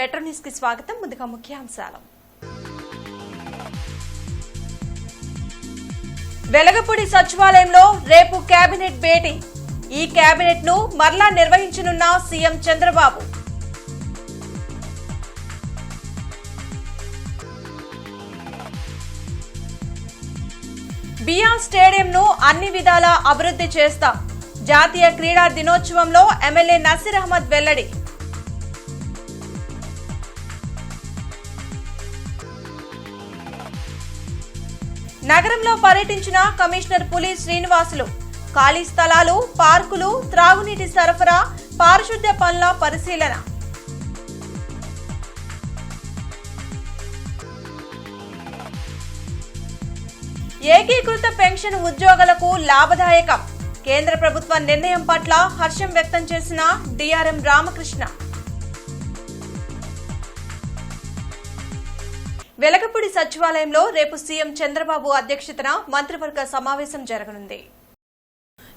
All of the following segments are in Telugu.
మెట్రో న్యూస్ కి స్వాగతం. ముందుగా ముఖ్యాంశాలు. వెలగపూడి సచివాలయంలో రేపు కేబినెట్ భేటీ. ఈ కేబినెట్ ను మరలా నిర్వహించనున్న సీఎం చంద్రబాబు. బిఆర్ స్టేడియంను అన్ని విధాలా అభివృద్ధి చేస్తాం. జాతీయ క్రీడా దినోత్సవంలో ఎమ్మెల్యే నసీర్ అహ్మద్ వెల్లడి. నగరంలో పర్యటించిన కమిషనర్ పులి శ్రీనివాసులు ఖాళీ స్థలాలు, పార్కులు, త్రాగునీటి సరఫరా, పారిశుద్ధ్య పనుల పరిశీలన. ఏకీకృత పెన్షన్ ఉద్యోగులకు లాభదాయకం. కేంద్ర ప్రభుత్వ నిర్ణయం పట్ల హర్షం వ్యక్తం చేసిన డిఆర్ఎం రామకృష్ణ. వెలగపూడి సచివాలయంలో రేపు సీఎం చంద్రబాబు అధ్యక్షతన మంత్రివర్గ సమావేశం జరగనుంది.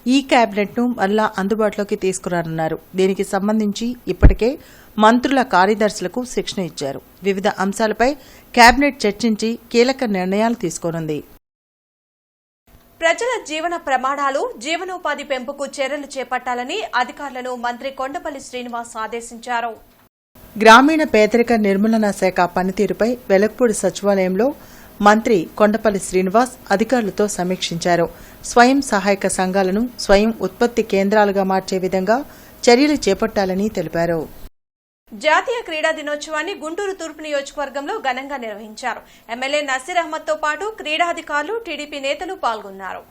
ఈ కేబినెట్ ను మరలా అందుబాటులోకి తీసుకురానున్నారు. దీనికి సంబంధించి ఇప్పటికే మంత్రుల కార్యదర్శులకు శిక్షణ ఇచ్చారు. వివిధ అంశాలపై కేబినెట్ చర్చించి కీలక నిర్ణయాలు తీసుకోనుంది. ప్రజల జీవన ప్రమాణాలు, జీవనోపాధి పెంపుకు చర్యలు చేపట్టాలని అధికారులను మంత్రి కొండపల్లి శ్రీనివాస్ ఆదేశించారు. గ్రామీణ పేదరిక నిర్మూలన శాఖ పనితీరుపై వెలగపూడి సచివాలయంలో మంత్రి కొండపల్లి శ్రీనివాస్ అధికారులతో సమీక్షించారు. స్వయం సహాయక సంఘాలను స్వయం ఉత్పత్తి కేంద్రాలుగా మార్చే విధంగా చర్యలు చేపట్టాలని తెలిపారు. జాతీయ క్రీడా దినోత్సవాన్ని గుంటూరు తూర్పు నియోజకవర్గంలో ఘనంగా నిర్వహించారు. ఎమ్మెల్యే నసీర్ అహ్మద్ తో పాటు క్రీడాధికారులు, టీడీపీ నేతలు పాల్గొన్నారు.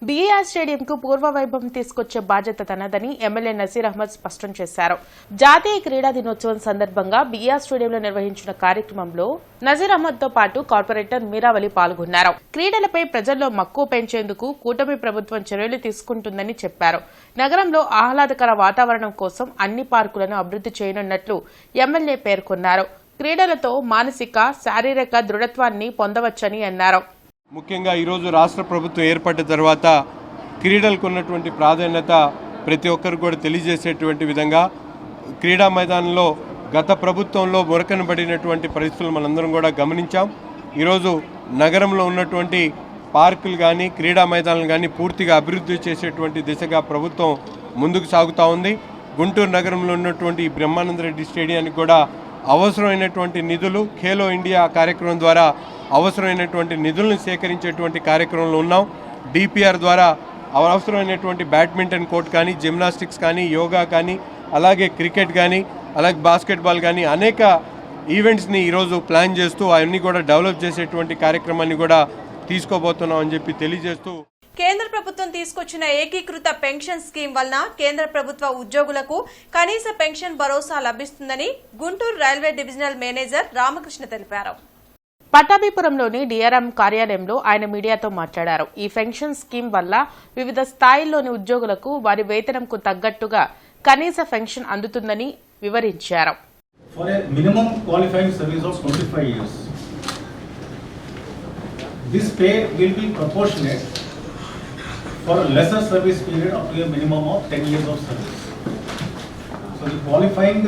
బీఆర్ స్టేడియంకు పూర్వ వైభవం తీసుకొచ్చే బాధ్యత తనదని ఎమ్మెల్యే నసీర్ అహ్మద్ స్పష్టం చేశారు. జాతీయ క్రీడా దినోత్సవం సందర్భంగా బీఆర్ స్టేడియంలో నిర్వహించిన కార్యక్రమంలో నజీర్ అహ్మద్ తో పాటు కార్పొరేటర్ మీరావలి పాల్గొన్నారు. క్రీడలపై ప్రజల్లో మక్కువ పెంచేందుకు కూటమి ప్రభుత్వం చర్యలు తీసుకుంటుందని చెప్పారు. నగరంలో ఆహ్లాదకర వాతావరణం కోసం అన్ని పార్కులను అభివృద్ధి చేయనున్నట్లు ఎమ్మెల్యే పేర్కొన్నారు. క్రీడలతో మానసిక, శారీరక దృఢత్వాన్ని పొందవచ్చని అన్నారు. ముఖ్యంగా ఈరోజు రాష్ట్ర ప్రభుత్వం ఏర్పడ్డ తర్వాత క్రీడలకు ఉన్నటువంటి ప్రాధాన్యత ప్రతి ఒక్కరికి కూడా తెలియజేసేటువంటి విధంగా క్రీడా మైదానంలో గత ప్రభుత్వంలో మురకనబడినటువంటి పరిస్థితులు మనందరం కూడా గమనించాం. ఈరోజు నగరంలో ఉన్నటువంటి పార్కులు కానీ, క్రీడా మైదానాలు కానీ పూర్తిగా అభివృద్ధి చేసేటువంటి దిశగా ప్రభుత్వం ముందుకు సాగుతూ ఉంది. గుంటూరు నగరంలో ఉన్నటువంటి బ్రహ్మానందరెడ్డి స్టేడియానికి కూడా అవసరమైనటువంటి నిధులు ఖేలో ఇండియా కార్యక్రమం ద్వారా అవసరమైనటువంటి నిధులను సేకరించేటువంటి కార్యక్రమంలో ఉన్నాం. డిపిఆర్ ద్వారా అవసరమైనటువంటి బ్యాడ్మింటన్ కోర్ట్ కానీ, జిమ్నాస్టిక్స్ కానీ, యోగా కానీ, అలాగే క్రికెట్ కానీ, అలాగే బాస్కెట్బాల్ కానీ అనేక ఈవెంట్స్ని ఈరోజు ప్లాన్ చేస్తూ అవన్నీ కూడా డెవలప్ చేసేటువంటి కార్యక్రమాన్ని కూడా తీసుకోబోతున్నాం అని చెప్పి తెలియజేస్తూ, కేంద్ర ప్రభుత్వం తీసుకొచ్చిన ఏకీకృత పెన్షన్ స్కీమ్ వలన కేంద్ర ప్రభుత్వ ఉద్యోగులకు కనీస పెన్షన్ భరోసా లభిస్తుందని Guntur railway divisional manager Ramakrishna తెలిపారు. పట్టాభిపురంలోని డిఆర్ఎం కార్యాలయంలో ఆయన మీడియాతో మాట్లాడారు. ఈ పెన్షన్ స్కీమ్ వల్ల వివిధ స్థాయిల్లోని ఉద్యోగులకు వారి వేతనంకు తగ్గట్టుగా కనీస పెన్షన్ అందుతుందని వివరించారు. For a lesser service period up to a minimum of 10 years of service. So the qualifying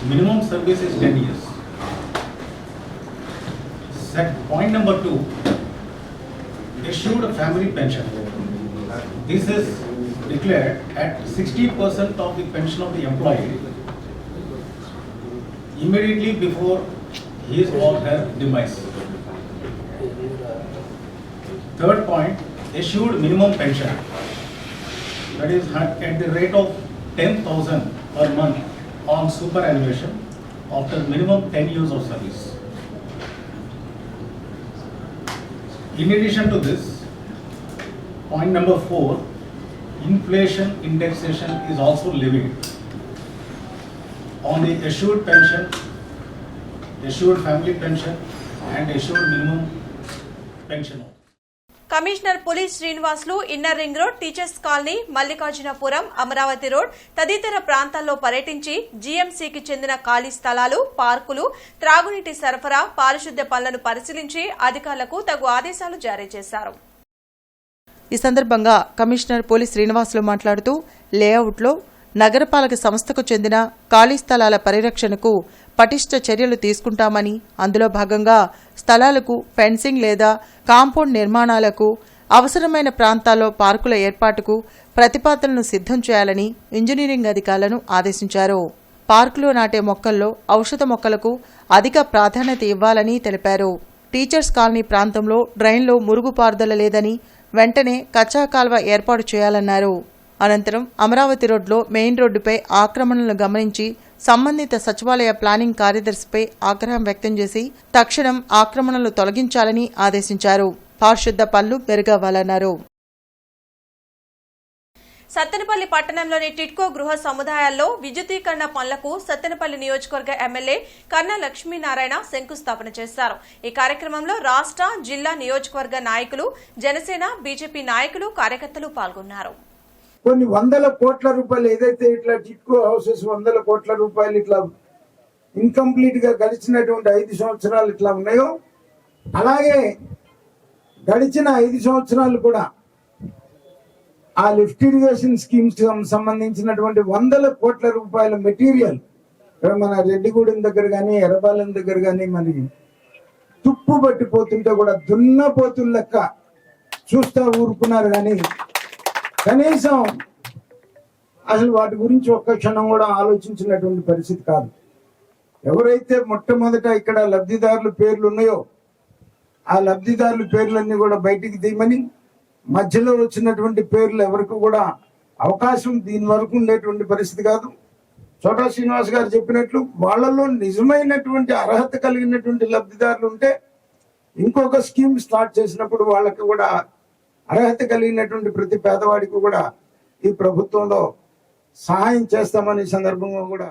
minimum service is 10 years. Point number 2, issued family pension. This is declared at 60% of the pension of the employee immediately before his or her demise. Third point, issued minimum pension, that is at the rate of 10,000 per month on superannuation after minimum 10 years of service. In addition to this, point number 4, inflation indexation is also levied on the issued pension, issued family pension and issued minimum pension. Commissioner Puli Srinivasulu inner ring road, teachers colony, Mallikarjunapuram, Amaravati road తదితర ప్రాంతాల్లో పర్యటించి జీఎంసీకి చెందిన ఖాళీ స్థలాలు, పార్కులు, త్రాగునీటి సరఫరా, పారిశుద్ధ్య పనులను పరిశీలించి అధికారులకు తగు ఆదేశాలు జారీ చేశారు. ఈ సందర్భంగా కమిషనర్ పులి శ్రీనివాసులు మాట్లాడుతూ లేఅవుట్లో నగరపాలక సంస్థకు చెందిన ఖాళీ స్థలాల పరిరక్షణకు పటిష్ట చర్యలు తీసుకుంటామని, అందులో భాగంగా స్థలాలకు ఫెన్సింగ్ లేదా కాంపౌండ్ నిర్మాణాలకు, అవసరమైన ప్రాంతాల్లో పార్కుల ఏర్పాటుకు ప్రతిపాదనలు సిద్ధం చేయాలని ఇంజనీరింగ్ అధికారులను ఆదేశించారు. పార్కులో నాటే మొక్కల్లో ఔషధ మొక్కలకు అధిక ప్రాధాన్యత ఇవ్వాలని తెలిపారు. టీచర్స్ కాలనీ ప్రాంతంలో డ్రైన్లో మురుగుపారుదల లేదని వెంటనే కచ్చా కాల్వ ఏర్పాటు చేయాలన్నారు. అనంతరం అమరావతి రోడ్లో మెయిన్ రోడ్డుపై ఆక్రమణలను గమనించి సంబంధిత సచివాలయ ప్లానింగ్ కార్యదర్శిపై ఆగ్రహం వ్యక్తం చేసి తక్షణం ఆక్రమణలు తొలగించాలని ఆదేశించారు. పారిశుద్ధ పనులు మెరుగవ్వాలన్నారు. సత్తెనపల్లి పట్టణంలోని టిడ్కో గృహ సముదాయాల్లో విద్యుదీకరణ పనులకు సత్తెనపల్లి నియోజకవర్గ ఎమ్మెల్యే కన్నా లక్ష్మీనారాయణ శంకుస్థాపన చేశారు. ఈ కార్యక్రమంలో రాష్ట్ర, జిల్లా, నియోజకవర్గ నాయకులు, జనసేన, బీజేపీ నాయకులు, కార్యకర్తలు పాల్గొన్నారు. కొన్ని వందల కోట్ల రూపాయలు ఏదైతే ఇట్లా టిడ్కో హౌసెస్ 100 కోట్ల రూపాయలు ఇట్లా ఇన్కంప్లీట్ గా గడిచినటువంటి 5 సంవత్సరాలు ఇట్లా ఉన్నాయో, అలాగే గడిచిన 5 సంవత్సరాలు కూడా ఆ లిఫ్ట్ ఇరిగేషన్ స్కీమ్స్ సంబంధించినటువంటి 100 కోట్ల రూపాయల మెటీరియల్ మన రెడ్డిగూడెం దగ్గర కానీ, ఎర్రబాలెం దగ్గర కానీ మరి తుప్పు పట్టిపోతుంటే కూడా దున్నపోతుల లెక్క చూస్తా ఊరుకున్నారు. కానీ కనీసం అసలు వాటి గురించి ఒక్క క్షణం కూడా ఆలోచించినటువంటి పరిస్థితి కాదు. ఎవరైతే మొట్టమొదట ఇక్కడ లబ్ధిదారుల పేర్లు ఉన్నాయో ఆ లబ్ధిదారుల పేర్లన్నీ కూడా బయటికి తీయమని, మధ్యలో వచ్చినటువంటి పేర్లు ఎవరికి కూడా అవకాశం దీని వరకు ఉండేటువంటి పరిస్థితి కాదు. చోటా శ్రీనివాస్ గారు చెప్పినట్లు వాళ్ళలో నిజమైనటువంటి అర్హత కలిగినటువంటి లబ్ధిదారులు ఉంటే ఇంకొక స్కీమ్ స్టార్ట్ చేసినప్పుడు వాళ్ళకి కూడా అర్హత కలిగినటువంటి ప్రతి పేదవాడికి కూడా ఈ ప్రభుత్వంలో సహాయం చేస్తామని సందర్భంగా కూడా.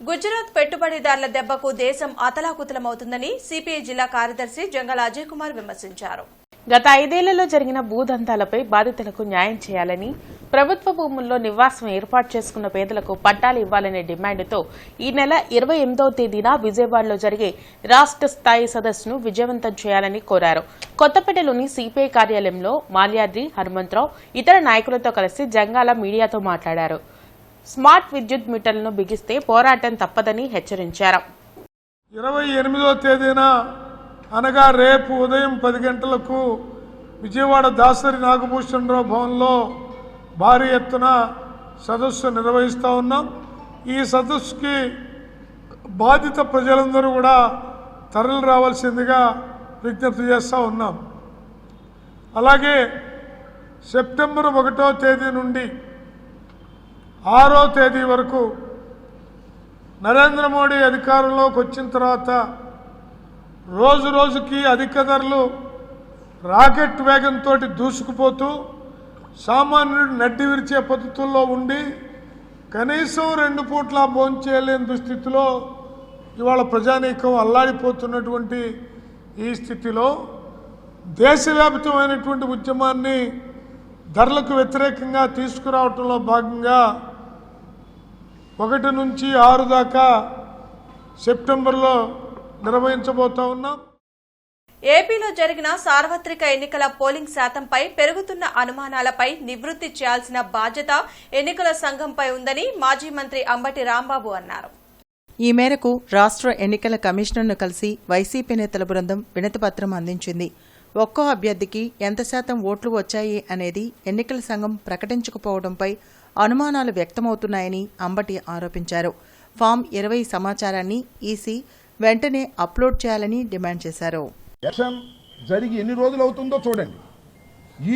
గుజరాత్ పెట్టుబడిదారుల దెబ్బకు దేశం అతలాకుతలమవుతుందని సిపిఐ జిల్లా కార్యదర్శి జంగాల అజయ్ కుమార్ విమర్శించారు. గత 5 ఏళ్లలో జరిగిన భూదందాలపై బాధితులకు న్యాయం చేయాలని, ప్రభుత్వ భూముల్లో నివాసం ఏర్పాటు చేసుకున్న పేదలకు పట్టాలు ఇవ్వాలనే డిమాండ్తో ఈ నెల 28వ తేదీన విజయవాడలో జరిగే రాష్ట్ర స్థాయి సదస్సును విజయవంతం చేయాలని కోరారు. కొత్తపేటలోని సిపిఐ కార్యాలయంలో మాల్యాద్రి, హనుమంతరావు ఇతర నాయకులతో కలిసి జంగాల మీడియాతో మాట్లాడారు. స్మార్ట్ విద్యుత్ మీటర్లను బిగిస్తే పోరాటం తప్పదని హెచ్చరించారు. 28వ తేదీన అనగా రేపు ఉదయం 10 గంటలకు విజయవాడ దాసరి నాగభూషణరావు భవన్లో భారీ ఎత్తున సదస్సు నిర్వహిస్తూ ఉన్నాం. ఈ సదస్సుకి బాధిత ప్రజలందరూ కూడా తరలి రావాల్సిందిగా విజ్ఞప్తి చేస్తూ ఉన్నాం. అలాగే సెప్టెంబర్ 1వ తేదీ నుండి 6వ తేదీ వరకు నరేంద్ర మోడీ అధికారంలోకి వచ్చిన తర్వాత రోజు రోజుకి అధిక ధరలు రాకెట్ వేగంతో దూసుకుపోతూ సామాన్యుడు నడ్డి విరిచే పద్ధతుల్లో ఉండి కనీసం 2 పూట్ల భోంచేయలేని దుస్థితిలో ఇవాళ ప్రజానీకం అల్లాడిపోతున్నటువంటి ఈ స్థితిలో దేశవ్యాప్తమైనటువంటి ఉద్యమాన్ని ధరలకు వ్యతిరేకంగా తీసుకురావటంలో భాగంగా 1 నుంచి 6 దాకా సెప్టెంబర్లో నిర్వహించబోతా ఉన్నాం. ఏపీలో జరిగిన సార్వత్రిక ఎన్నికల పోలింగ్ శాతంపై పెరుగుతున్న అనుమానాలపై నివృత్తి చేయాల్సిన బాధ్యత ఎన్నికల సంఘంపై ఉందని మాజీ మంత్రి అంబటి రాంబాబు అన్నారు. ఈ మేరకు రాష్ట్ర ఎన్నికల కమిషనర్ను కలిసి వైసీపీ నేతల బృందం వినతిపత్రం అందించింది. ఒక్కో అభ్యర్థికి ఎంత శాతం ఓట్లు వచ్చాయి అనేది ఎన్నికల సంఘం ప్రకటించకపోవడంపై అనుమానాలు వ్యక్తమవుతున్నాయని అంబటి ఆరోపించారు. ఫామ్ 20 సమాచారాన్ని ఈసీ వెంటనే అప్లోడ్ చేయాలని డిమాండ్ చేశారు. ఎలక్షన్ జరిగి ఎన్ని రోజులు అవుతుందో చూడండి.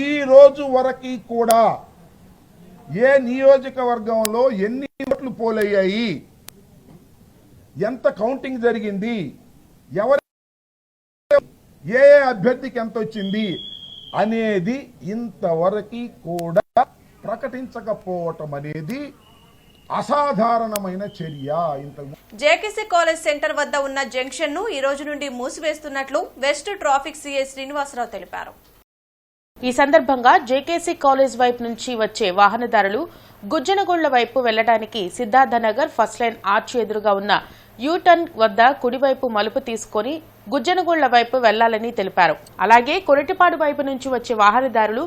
ఈ రోజు వరకు కూడా ఏ నియోజకవర్గంలో ఎన్ని ఓట్లు పోలయ్యాయి, ఎంత కౌంటింగ్ జరిగింది, ఏ అభ్యర్థికి ఎంత వచ్చింది అనేది ఇంతవరకు కూడా ప్రకటించకపోవటం అనేది అసాధారణమైన చర్య. జేకేసీ కాలేజ్ సెంటర్ వద్ద ఉన్న జంక్షన్ ను ఈ రోజు నుండి మూసివేస్తున్నట్లు వెస్ట్ ట్రాఫిక్ సీఐ శ్రీనివాసరావు తెలిపారు. ఈ సందర్భంగా జేకేసీ కాలేజ్ వైపు నుంచి వచ్చే వాహనదారులు గుజ్జనగూళ్ల వైపు వెళ్లడానికి సిద్ధార్థనగర్ ఫస్ట్ లైన్ ఆర్చ్ ఎదురుగా ఉన్న యూటర్న్ వద్ద కుడివైపు మలుపు తీసుకుని గుజ్జనగూళ్ల వైపు వెళ్లాలని తెలిపారు. అలాగే కొరటిపాడు వైపు నుంచి వచ్చే వాహనదారులు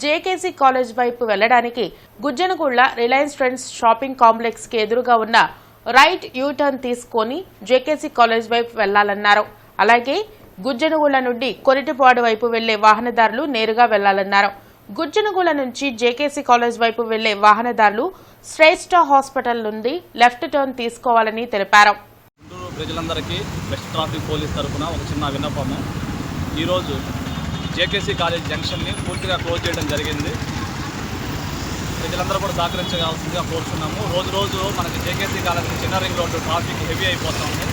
జేకేసీ కాలేజ్ వైపు వెళ్లడానికి గుజ్జనగూళ్ల రిలయన్స్ ట్రెండ్స్ షాపింగ్ కాంప్లెక్స్ కి ఎదురుగా ఉన్న రైట్ యూటర్న్ తీసుకుని జేకేసీ కాలేజ్ వైపు వెళ్లాలన్నారు. అలాగే గుజ్జనగూళ్ల నుండి కొరటిపాడు వైపు వెళ్లే వాహనదారులు నేరుగా వెళ్లాలన్నారు. గుజ్జనగూళ్ల నుంచి జేకేసీ కాలేజ్ వైపు వెళ్లే వాహనదారులు శ్రేష్ఠ హాస్పిటల్ నుండి లెఫ్ట్ టర్న్ తీసుకోవాలని తెలిపారు. గుంటూరు ప్రజలందరికీ వెస్ట్ ట్రాఫిక్ పోలీస్ తరఫున ఒక చిన్న విన్నపము. ఈరోజు జేకేసీ కాలేజ్ జంక్షన్ని పూర్తిగా క్లోజ్ చేయడం జరిగింది. ప్రజలందరూ కూడా సహకరించవలసిందిగా కోరుతున్నాము. రోజు మనకి జేకేసీ కాలేజ్ చిన్న రింగ్ రోడ్డు ట్రాఫిక్ హెవీ అయిపోతుంది.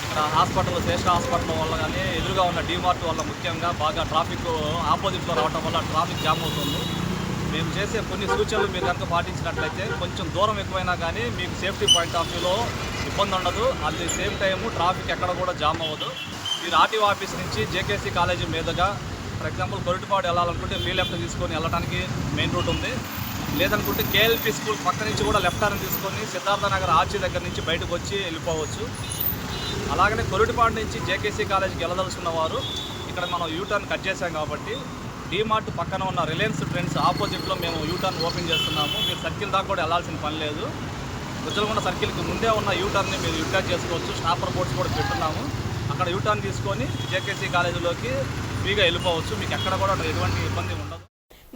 ఇక్కడ హాస్పిటల్ శ్రేష్ఠ హాస్పిటల్ వల్ల కానీ ఎదురుగా ఉన్న డీమార్ట్ వల్ల ముఖ్యంగా బాగా ట్రాఫిక్ ఆపోజిట్లో రావడం వల్ల ట్రాఫిక్ జామ్ అవుతుంది. మేము చేసే కొన్ని సూచనలు మీరు కనుక పాటించినట్లయితే కొంచెం దూరం ఎక్కువైనా కానీ మీకు సేఫ్టీ పాయింట్ ఆఫ్ వ్యూలో ఇబ్బంది ఉండదు. At the same time traffic ఎక్కడ కూడా జామ్ అవ్వదు. మీరు ఆర్టీఓ ఆఫీస్ నుంచి జేకేసీ కాలేజీ మీదుగా ఫర్ ఎగ్జాంపుల్ కొరటిపాడు వెళ్ళాలనుకుంటే ఫ్రీ లెఫ్ట్ తీసుకొని వెళ్ళడానికి మెయిన్ రూట్ ఉంది. లేదనుకుంటే కేఎల్పీ స్కూల్ పక్క నుంచి కూడా లెఫ్ట్ టర్న్ తీసుకొని సిద్ధార్థనగర్ ఆర్చీ దగ్గర నుంచి బయటకు వచ్చి వెళ్ళిపోవచ్చు. అలాగనే కొరటిపాడు నుంచి జేకేసీ కాలేజీకి వెళ్ళదలుచుకున్న వారు ఇక్కడ మనం యూటర్న్ కట్ చేసాం కాబట్టి డీమార్ట్ పక్కన ఉన్న రిలయన్స్ ట్రెండ్స్ ఆపోజిట్లో మేము యూటర్న్ ఓపెన్ చేస్తున్నాము. మీరు సర్కిల్ దాకా కూడా వెళ్ళాల్సిన పని లేదు. గుజ్జలగూడ సర్కిల్కి ముందే ఉన్న యూటర్న్ని మీరు యూటిలైజ్ చేసుకోవచ్చు. స్టాపర్ బోర్డ్స్ కూడా పెట్టున్నాము. అక్కడ యూటర్న్ తీసుకొని జేకేసీ కాలేజీలోకి ఫ్రీగా వెళ్ళిపోవచ్చు. మీకు ఎక్కడ కూడా ఎటువంటి ఇబ్బంది ఉండదు.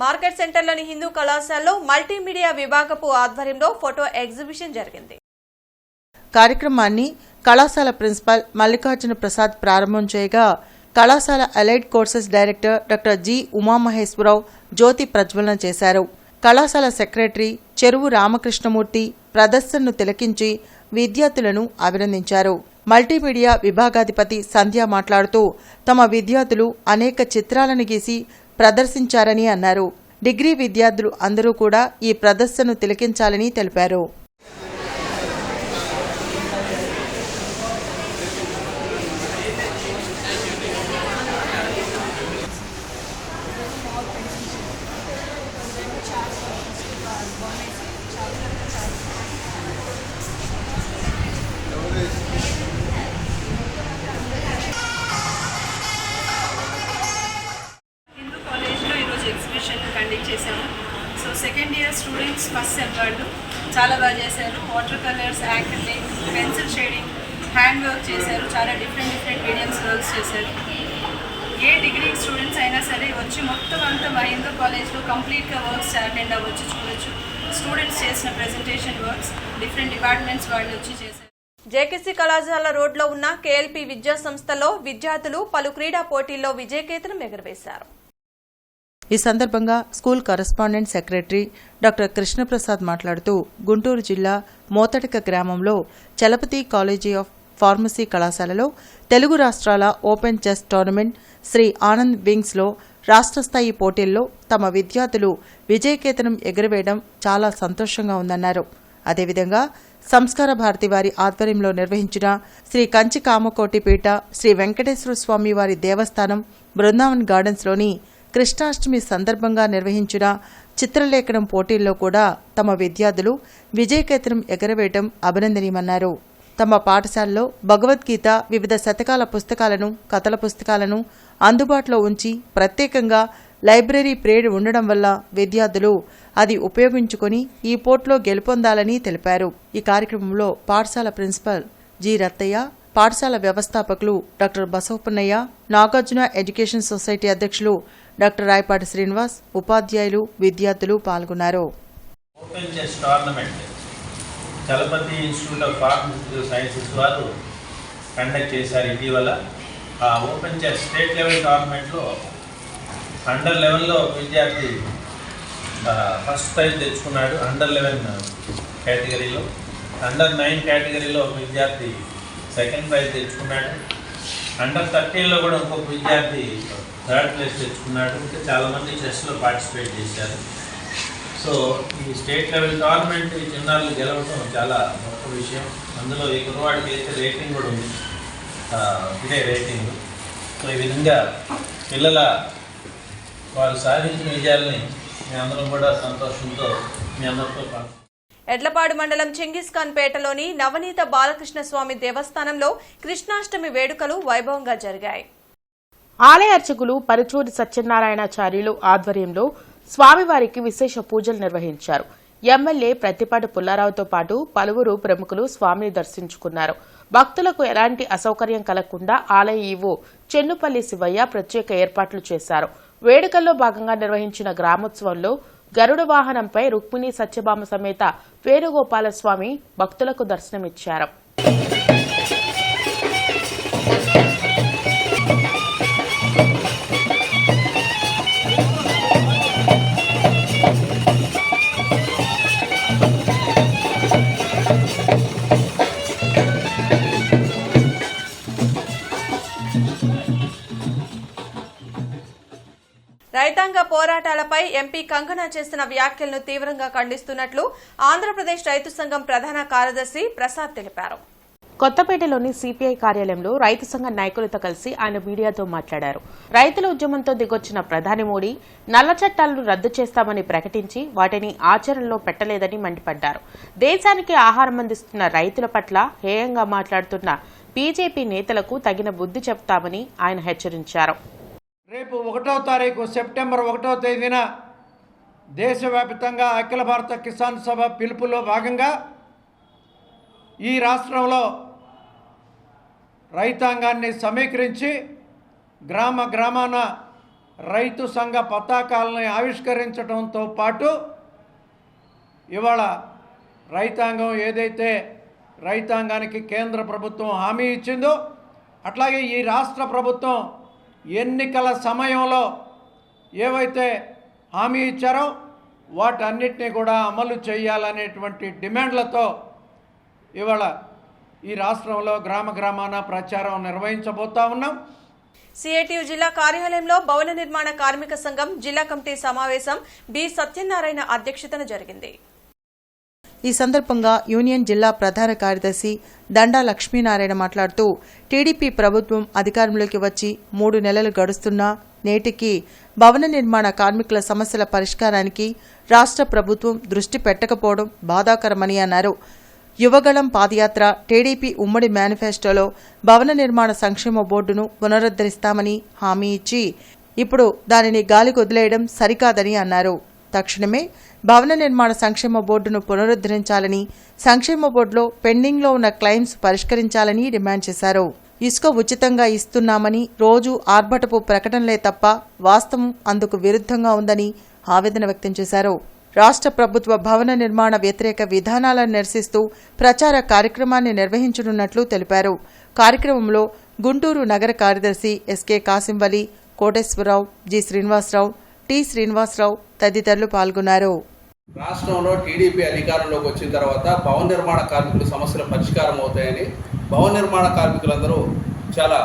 మార్కెట్ సెంటర్లోని హిందూ కళాశాలలో మల్టీమీడియా విభాగపు ఆధ్వర్యంలో ఫోటో ఎగ్జిబిషన్ జరిగింది. కార్యక్రమాన్ని కళాశాల ప్రిన్సిపల్ మల్లికార్జున ప్రసాద్ ప్రారంభం చేయగా కళాశాల allied courses director doctor G Umamaheswararao జ్యోతి ప్రజ్వలన చేశారు. కళాశాల సెక్రటరీ చెరువు రామకృష్ణమూర్తి ప్రదర్శనను తిలకించి విద్యార్థులను అభినందించారు. మల్టీమీడియా విభాగాధిపతి సంధ్య మాట్లాడుతూ తమ విద్యార్థులు అనేక చిత్రాలను గీసి ప్రదర్శించారని అన్నారు. డిగ్రీ విద్యార్థులు అందరూ కూడా ఈ ప్రదర్శనను తిలకించాలని తెలిపారు. Second year students first sem వాళ్ళు చాలా బాగా చేశారు. Water colours, acrylic, pencil shading, hand work చేశారు. చాలా డిఫరెంట్ మీడియంస్ వర్క్స్ చేశారు. ఏ డిగ్రీ స్టూడెంట్స్ అయినా సరే వచ్చి మొత్తం అంతా మా హిందూ కాలేజ్లో కంప్లీట్గా వర్క్స్ అటెండ్ అవ్వచ్చు, చూడొచ్చు. స్టూడెంట్స్ చేసిన ప్రెజెంటేషన్ వర్క్స్ డిఫరెంట్ డిపార్ట్మెంట్స్ వాళ్ళు వచ్చి చేశారు. జేకేసీ కళాశాల రోడ్లో ఉన్న కేఎల్పీ విద్యా సంస్థలో విద్యార్థులు పలు క్రీడా పోటీల్లో విజయకేతనం ఎగురవేశారు. ఈ సందర్భంగా school correspondent secretary doctor Krishnaprasad మాట్లాడుతూ గుంటూరు జిల్లా మోతటిక గ్రామంలో చలపతి కాలేజీ ఆఫ్ ఫార్మసీ కళాశాలలో తెలుగు రాష్ట్రాల open chess tournament Shri Anand వింగ్స్లో రాష్ట్ర స్థాయి పోటీల్లో తమ విద్యార్థులు విజయకేతనం ఎగురవేయడం చాలా సంతోషంగా ఉందన్నారు. అదేవిధంగా సంస్కార భారతి వారి ఆధ్వర్యంలో నిర్వహించిన శ్రీ కంచి కామకోటి పీఠ శ్రీ వెంకటేశ్వర స్వామి వారి దేవస్థానం బృందావన్ గార్డెన్స్లోని కృష్ణాష్టమి సందర్భంగా నిర్వహించిన చిత్రలేఖనం పోటీల్లో కూడా తమ విద్యార్థులు విజయకేతనం ఎగరవేయడం అభినందనీయమన్నారు. తమ పాఠశాలలో భగవద్గీత, వివిధ శతకాల పుస్తకాలను, కథల పుస్తకాలను అందుబాటులో ఉంచి ప్రత్యేకంగా లైబ్రరీ పీరియడ్ ఉండడం వల్ల విద్యార్థులు అది ఉపయోగించుకుని ఈ పోటీలో గెలుపొందాలని తెలిపారు. ఈ కార్యక్రమంలో పాఠశాల ప్రిన్సిపల్ జి రత్తయ్య, పాఠశాల వ్యవస్థాపకులు doctor Basavapunnaiah, Nagarjuna education society అధ్యక్షులు డాక్టర్ రాయపాటి శ్రీనివాస్, ఉపాధ్యాయులు, విద్యార్థులు పాల్గొన్నారు. Open chess tournament Chalapathi institute of pharmacy sciences వారు కండక్ట్ చేశారు ఇటీవల. ఆ ఓపెన్ చెస్ స్టేట్ లెవెల్ టోర్నమెంట్లో అండర్ 11లో విద్యార్థి ఫస్ట్ ప్రైజ్ తెచ్చుకున్నాడు అండర్ 11 కేటగిరీలో. అండర్ 9 కేటగిరీలో ఒక విద్యార్థి సెకండ్ ప్రైజ్ తెచ్చుకున్నాడు. అండర్ 13లో కూడా ఇంకొక విద్యార్థి థర్డ్ ప్లేస్ తెచ్చుకున్నాడు. ఇంకా చాలామంది చెస్లో పార్టిసిపేట్ చేశారు. సో ఈ స్టేట్ లెవెల్ టోర్నమెంట్ ఈ చిన్నారులు గెలవడం చాలా గొప్ప విషయం. అందులో ఈ కుర్రవాడికి అయితే రేటింగ్ కూడా ఉంది, ఇదే రేటింగ్. సో ఈ విధంగా పిల్లల వాళ్ళు సాధించిన విజయాల్ని మీ అందరం కూడా సంతోషంతో మీ అందరితో పంచుకుంటాం. ఎడ్లపాడు మండలం చెంగిస్ఖాన్ పేటలోని నవనీత బాలకృష్ణ స్వామి దేవస్థానంలో కృష్ణాష్టమి వేడుకలు వైభవంగా జరిగాయి. ఆలయ అర్చకులు పరుచూరి సత్యనారాయణాచార్యులు ఆధ్వర్యంలో స్వామివారికి విశేష పూజలు నిర్వహించారు. ఎమ్మెల్యే ప్రత్తిపాటి పుల్లారావుతో పాటు పలువురు ప్రముఖులు స్వామిని దర్శించుకున్నారు. భక్తులకు ఎలాంటి అసౌకర్యం కలగకుండా ఆలయ ఈవో చెన్నుపల్లి శివయ్య ప్రత్యేక ఏర్పాట్లు చేశారు. వేడుకల్లో భాగంగా నిర్వహించిన గ్రామోత్సవంలో గరుడ వాహనంపై రుక్మిణి సత్యభామ సమేత వేణుగోపాలస్వామి భక్తులకు దర్శనమిచ్చారు. రైతాంగ పోరాటాలపై ఎంపీ కంగనా చేసిన వ్యాఖ్యలను తీవ్రంగా ఖండిస్తున్నట్లు ఆంధ్రప్రదేశ్ రైతు సంఘం ప్రధాన కార్యదర్శి ప్రసాద్ తెలిపారు. కొత్తపేటలోని సిపిఐ కార్యాలయంలో రైతు సంఘ నాయకులతో కలిసి ఆయన మీడియాతో మాట్లాడారు. రైతుల ఉద్యమంతో దిగొచ్చిన ప్రధాని మోడీ నల్ల చట్టాలను రద్దు చేస్తామని ప్రకటించి వాటిని ఆచరణలో పెట్టలేదని మండిపడ్డారు. దేశానికి ఆహారం అందిస్తున్న రైతుల పట్ల హేయంగా మాట్లాడుతున్న బీజేపీ నేతలకు తగిన బుద్ధి చెప్తామని ఆయన హెచ్చరించారు. రేపు 1వ తారీఖు సెప్టెంబర్ 1వ తేదీన దేశవ్యాప్తంగా అఖిల భారత కిసాన్ సభ పిలుపులో భాగంగా ఈ రాష్ట్రంలో రైతాంగాన్ని సమీకరించి గ్రామాన రైతు సంఘ పతాకాలను ఆవిష్కరించడంతో పాటు ఇవాళ రైతాంగం ఏదైతే రైతాంగానికి కేంద్ర ప్రభుత్వం హామీ ఇచ్చిందో అట్లాగే ఈ రాష్ట్ర ప్రభుత్వం ఎన్నికల సమయంలో ఏవైతే హామీ ఇచ్చారో వాటన్నిటినీ కూడా అమలు చేయాలనేటువంటి డిమాండ్లతో ఇవాళ ఈ రాష్ట్రంలో గ్రామాన ప్రచారం నిర్వహించబోతా ఉన్నాం. సిఐటియు జిల్లా కార్యాలయంలో భవన నిర్మాణ కార్మిక సంఘం జిల్లా కమిటీ సమావేశం బి సత్యనారాయణ అధ్యక్షతన జరిగింది. ఈ సందర్భంగా యూనియన్ జిల్లా ప్రధాన కార్యదర్శి దండా లక్ష్మీనారాయణ మాట్లాడుతూ టీడీపీ ప్రభుత్వం అధికారంలోకి వచ్చి 3 నెలలు గడుస్తున్నా నేటికి భవన నిర్మాణ కార్మికుల సమస్యల పరిష్కారానికి రాష్ట్ర ప్రభుత్వం దృష్టి పెట్టకపోవడం బాధాకరమని అన్నారు. యువగళం పాదయాత్ర టీడీపీ ఉమ్మడి మేనిఫెస్టోలో భవన నిర్మాణ సంక్షేమ బోర్డును పునరుద్ధరిస్తామని హామీ ఇచ్చి ఇప్పుడు దానిని గాలికొదిలేయడం సరికాదని అన్నారు. తక్షణమే భవన నిర్మాణ సంక్షేమ బోర్డును పునరుద్ధరించాలని, సంక్షేమ బోర్డులో పెండింగ్లో ఉన్న క్లెయిమ్స్ పరిష్కరించాలని డిమాండ్ చేశారు. ఇసుక ఉచితంగా ఇస్తున్నామని రోజు ఆర్భటపు ప్రకటనలే తప్ప వాస్తవం అందుకు విరుద్ధంగా ఉందని ఆవేదన వ్యక్తం చేశారు. రాష్ట్ర ప్రభుత్వ భవన నిర్మాణ వ్యతిరేక విధానాలను నిరసిస్తూ ప్రచార కార్యక్రమాన్ని నిర్వహించనున్నట్లు తెలిపారు. కార్యక్రమంలో గుంటూరు నగర కార్యదర్శి SK Kasimvali, Koteswararao, G Srinivasarao, T Srinivasarao తదితరులు పాల్గొన్నారు. రాష్ట్రంలో టీడీపీ అధికారంలోకి వచ్చిన తర్వాత భవన నిర్మాణ కార్మికుల సమస్యల పరిష్కారం అవుతాయని భవన నిర్మాణ కార్మికులందరూ చాలా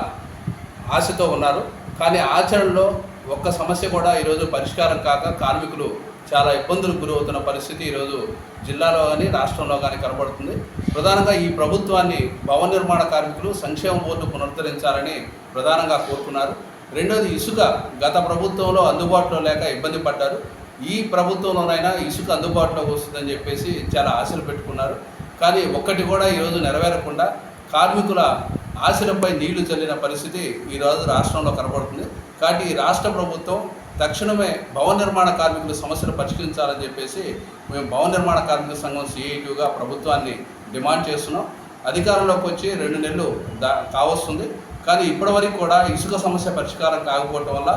ఆశతో ఉన్నారు. కానీ ఆచరణలో ఒక్క సమస్య కూడా ఈరోజు పరిష్కారం కాక కార్మికులు చాలా ఇబ్బందులకు గురవుతున్న పరిస్థితి ఈరోజు జిల్లాలో కానీ రాష్ట్రంలో కానీ కనబడుతుంది. ప్రధానంగా ఈ ప్రభుత్వాన్ని భవన నిర్మాణ కార్మికులు సంక్షేమ బోర్డు పునరుద్ధరించాలని ప్రధానంగా కోరుకున్నారు. రెండోది ఇసుక గత ప్రభుత్వంలో అందుబాటులో లేక ఇబ్బంది పడ్డారు. ఈ ప్రభుత్వంలోనైనా ఇసుక అందుబాటులోకి వస్తుందని చెప్పేసి చాలా ఆశలు పెట్టుకున్నారు. కానీ ఒక్కటి కూడా ఈరోజు నెరవేరకుండా కార్మికుల ఆశలపై నీళ్లు చల్లిన పరిస్థితి ఈరోజు రాష్ట్రంలో కనబడుతుంది. కాబట్టి ఈ రాష్ట్ర ప్రభుత్వం తక్షణమే భవన నిర్మాణ కార్మికుల సమస్యలు పరిష్కరించాలని చెప్పేసి మేము భవన నిర్మాణ కార్మిక సంఘం సిఐటియుగా ప్రభుత్వాన్ని డిమాండ్ చేస్తున్నాం. అధికారంలోకి వచ్చి 2 నెలలు కావస్తుంది. కానీ ఇప్పటివరకు కూడా ఇసుక సమస్య పరిష్కారం కాకపోవడం వల్ల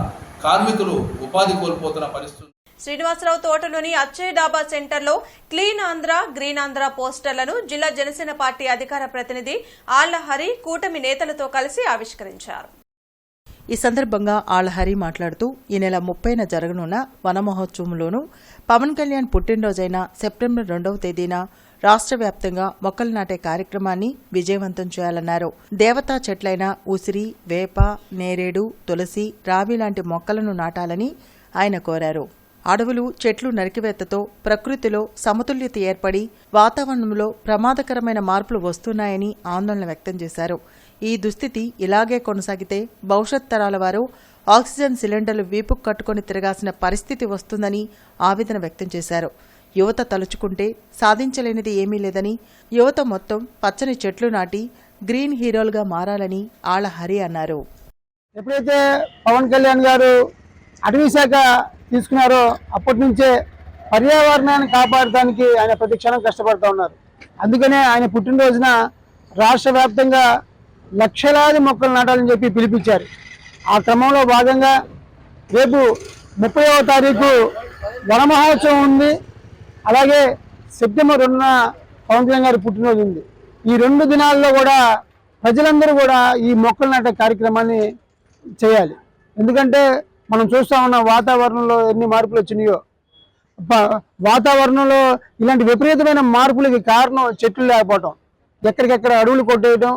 కార్మికులు ఉపాధి కోల్పోతున్న పరిస్థితి. శ్రీనివాసరావు తోటలోని అచ్చయ్ డాబా సెంటర్లో క్లీన్ ఆంధ్ర గ్రీన్ ఆంధ్ర పోస్టర్లను జిల్లా జనసేన పార్టీ అధికార ప్రతినిధి ఆళ్లహరి కూటమి నేతలతో కలిసి ఆవిష్కరించారు. ఈ సందర్భంగా ఆళ్లహరి మాట్లాడుతూ ఈ నెల 30న జరగనున్న వన మహోత్సవంలోనూ పవన్ కళ్యాణ్ పుట్టినరోజైన సెప్టెంబర్ 2వ తేదీన రాష్ట్ర వ్యాప్తంగా మొక్కలు నాటే కార్యక్రమాన్ని విజయవంతం చేయాలన్నారు. దేవతా చెట్లైన ఉసిరి, వేప, నేరేడు, తులసి, రావి లాంటి మొక్కలను నాటాలని ఆయన కోరారు. అడవులు, చెట్లు నరికివేతతో ప్రకృతిలో సమతుల్యత ఏర్పడి వాతావరణంలో ప్రమాదకరమైన మార్పులు వస్తున్నాయని ఆందోళన వ్యక్తం చేశారు. ఈ దుస్థితి ఇలాగే కొనసాగితే భవిష్యత్ తరాల వారు ఆక్సిజన్ సిలిండర్లు వీపుకు కట్టుకుని తిరగాల్సిన పరిస్థితి వస్తుందని ఆవేదన వ్యక్తం చేశారు. యువత తలుచుకుంటే సాధించలేనిది ఏమీ లేదని, యువత మొత్తం పచ్చని చెట్లు నాటి గ్రీన్ హీరోలుగా మారాలని ఆళ్ల హరి అన్నారు. ఎప్పుడైతే పవన్ కళ్యాణ్ గారు అటవీ శాఖ తీసుకున్నారో అప్పటి నుంచే పర్యావరణాన్ని కాపాడటానికి ఆయన ప్రతి క్షణం కష్టపడుతూ ఉన్నారు. అందుకనే ఆయన పుట్టినరోజున రాష్ట్ర వ్యాప్తంగా లక్షలాది మొక్కలు నాటాలని చెప్పి పిలిపించారు. ఆ క్రమంలో భాగంగా రేపు 30వ తారీఖు వన మహోత్సవం ఉంది. అలాగే సెప్టెంబర్ 2న పవన్ కళ్యాణ్ గారి పుట్టినరోజు ఉంది. ఈ 2 దినాల్లో కూడా ప్రజలందరూ కూడా ఈ మొక్కలు నాటే కార్యక్రమాన్ని చేయాలి. ఎందుకంటే మనం చూస్తూ ఉన్న వాతావరణంలో ఎన్ని మార్పులు వచ్చినాయో, వాతావరణంలో ఇలాంటి విపరీతమైన మార్పులకి కారణం చెట్లు లేకపోవటం, ఎక్కడికెక్కడ అడవులు కొట్టేయటం,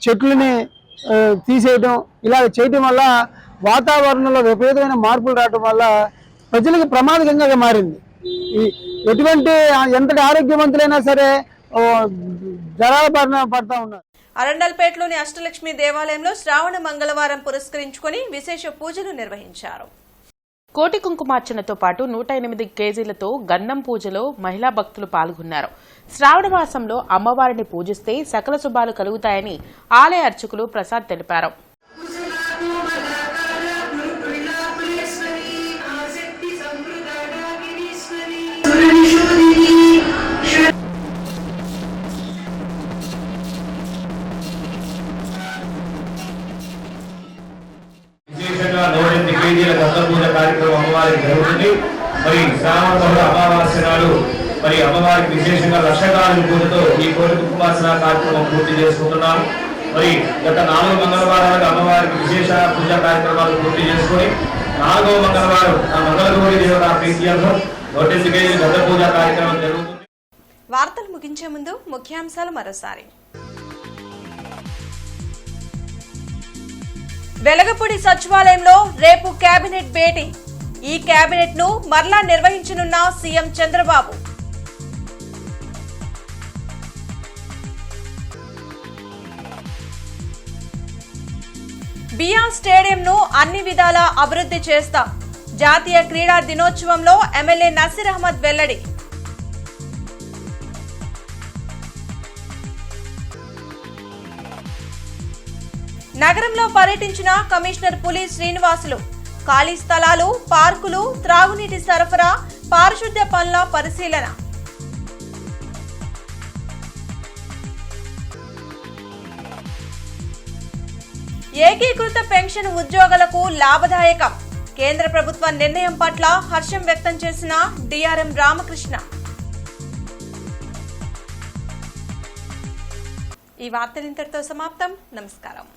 చెట్లని తీసేయటం, ఇలా చేయటం వల్ల వాతావరణంలో విపరీతమైన మార్పులు రావటం వల్ల ప్రజలకు ప్రమాదకంగా మారింది. ఎంతటి ఆరోగ్యవంతులైనా సరే జ్వరాల బారిన పడతా ఉన్నారు. అరండల్పేటలోని అష్టలక్ష్మి దేవాలయంలో శ్రావణ మంగళవారం పురస్కరించుకుని విశేష పూజలు నిర్వహించారు. కోటి కుంకుమార్చనతో పాటు 108 కేజీలతో గన్నం పూజలో మహిళా భక్తులు పాల్గొన్నారు. శ్రావణమాసంలో అమ్మవారిని పూజిస్తే సకల శుభాలు కలుగుతాయని ఆలయ అర్చకులు ప్రసాద్ తెలిపారు. విశేషంగా 108 కేజీల గంధం పూజ కార్యక్రమం అమ్మవారికి జరుగుతుంది. మరి శ్రావణ బహుళ అమావాస్య నాడు మరి అమ్మవారికి విశేషంగా లక్షకాల పూజతో ఈ కోటి కుంకుమార్చన కార్యక్రమం పూర్తి చేసుకుంటున్నాం. మరి గత 4 మంగళవారాలుగా అమ్మవారికి విశేష పూజా కార్యక్రమాలు పూర్తి చేసుకుని 4వ మంగళవారం ఆ మంగళగౌరి దేవత ప్రీత్యర్థం 108 కేజీల గంధం పూజ కార్యక్రమం జరుగుతుంది. వార్తలు ముగించే ముందు ముఖ్యాంశాలు మరోసారి. వెలగపూడి సచివాలయంలో రేపు కేబినెట్ భేటీ. ఈ కేబినెట్ ను మరలా నిర్వహించనున్న సీఎం చంద్రబాబు. బిఆర్ స్టేడియంను అన్ని విధాలా అభివృద్ధి చేస్తాం. జాతీయ క్రీడా దినోత్సవంలో ఎమ్మెల్యే నసీర్ అహ్మద్ వెల్లడి. నగరంలో పర్యటించిన కమిషనర్ పులి శ్రీనివాసులు ఖాళీ స్థలాలు, పార్కులు, త్రాగునీటి సరఫరా, పారిశుద్ధ్య పనుల పరిశీలన. ఏకీకృత పెన్షన్ ఉద్యోగులకు లాభదాయకం. కేంద్ర ప్రభుత్వ నిర్ణయం పట్ల హర్షం వ్యక్తం చేసిన డిఆర్ఎం రామకృష్ణ. ఈ వార్తలు ఇంతటితో సమాప్తం. నమస్కారం.